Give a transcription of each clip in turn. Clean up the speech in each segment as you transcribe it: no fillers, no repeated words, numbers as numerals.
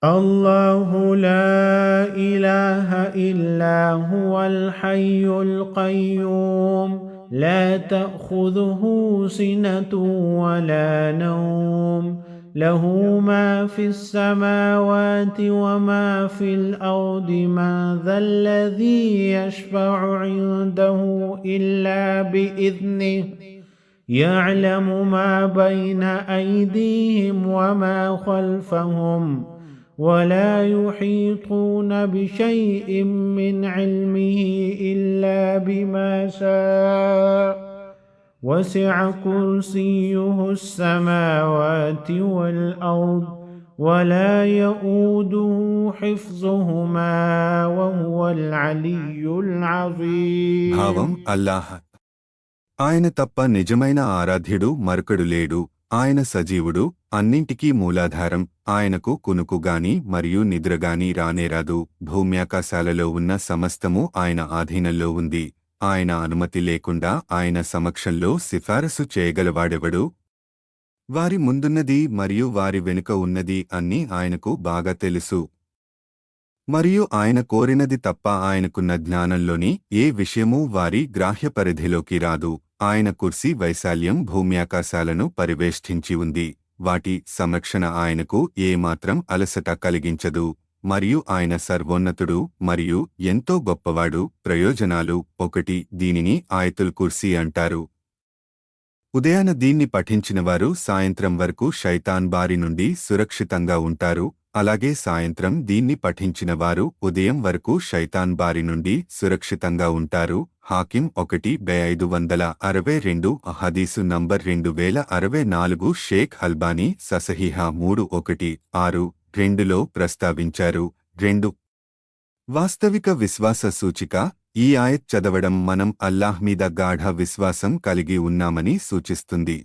الله لا إله إلا هو الحي القيوم لا تأخذه سنة ولا نوم له ما في السماوات وما في الأرض من ذا الذي يشفع عنده إلا بإذنه يعلم ما بين أيديهم وما خلفهم ولا يحيطون بشيء من علمه إلا بما شاء وسع كرسيه السماوات والأرض ولا يؤوده حفظهما وهو العلي భావం العظيم. అల్లాహ్ ఆయన తప్ప నిజమైన ఆరాధ్యుడు మరొకడు లేడు. ఆయన సజీవుడు, అన్నింటికీ మూలాధారం. ఆయనకు కునుకుగాని మరియు నిద్రగాని రానేరాదు. భూమ్యాకాశాలలో ఉన్న సమస్తము ఆయన ఆధీనంలో ఉంది. ఆయన అనుమతి లేకుండా ఆయన సమక్షంలో సిఫారసు చేయగలవాడెవడు? వారి ముందున్నది మరియు వారి వెనుక ఉన్నది అన్నీ ఆయనకు బాగా తెలుసు. మరియు ఆయన కోరినది తప్ప ఆయనకున్న జ్ఞానంలోని ఏ విషయమూ వారి గ్రాహ్య పరిధిలోకి రాదు. ఆయన కుర్సీ వైశాల్యం భూమ్యాకాశాలను పరివేష్టించి ఉంది. వాటి సంరక్షణ ఆయనకు ఏమాత్రం అలసట కలిగించదు. మరియు ఆయన సర్వోన్నతుడు మరియు ఎంతో గొప్పవాడు. ప్రయోజనాలు 1. దీనిని ఆయతుల్ కుర్సీ అంటారు. ఉదయాన దీన్ని పఠించినవారు సాయంత్రం వరకు శైతాన్ బారి నుండి సురక్షితంగా ఉంటారు. అలాగే సాయంత్రం దీన్ని పఠించిన వారు ఉదయం వరకు శైతాన్ బారి నుండి సురక్షితంగా ఉంటారు. హాకిం 1/562 హదీసు నంబర్ 2064 షేక్ హల్బానీ ససహీహా 316-2లో ప్రస్తావించారు. 2. వాస్తవిక విశ్వాస సూచిక. ఈ ఆయత్ చదవడం మనం అల్లాహ్ మీద గాఢ విశ్వాసం కలిగి ఉన్నామని సూచిస్తుంది.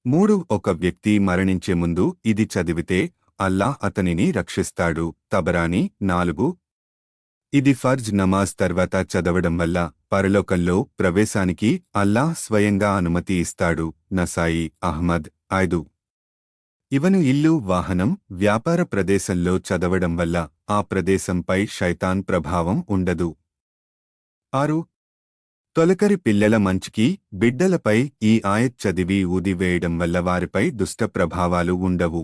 3. ఒక వ్యక్తి మరణించే ముందు ఇది చదివితే అల్లాహ్ అతనిని రక్షిస్తాడు. తబరానీ 4. ఇది ఫర్జ్ నమాజ్ తర్వాత చదవడం వల్ల పరలోకంలో ప్రవేశానికి అల్లాహ్ స్వయంగా అనుమతి ఇస్తాడు. నసాయి అహ్మద్ 5. ఇవను ఇల్లు, వాహనం, వ్యాపార ప్రదేశంలో చదవడం వల్ల ఆ ప్రదేశంపై శైతాన్ ప్రభావం ఉండదు. 6. తొలకరి పిల్లల మంచికి బిడ్డలపై ఈ ఆయత్ చదివి ఊదివేయడం వల్ల వారిపై దుష్ట ప్రభావాలు ఉండవు.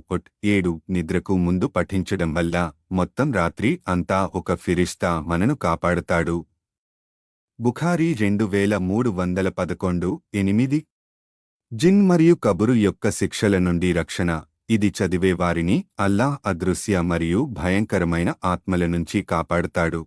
7. నిద్రకు ముందు పఠించడం వల్ల మొత్తం రాత్రి అంతా ఒక ఫిరిష్తా మనను కాపాడతాడు. బుఖారీ 2311. 8. జిన్ మరియు కబురు యొక్క శిక్షల నుండి రక్షణ. ఇది చదివే వారిని అల్లాహ్ అదృశ్య మరియు భయంకరమైన ఆత్మల నుంచి కాపాడుతాడు.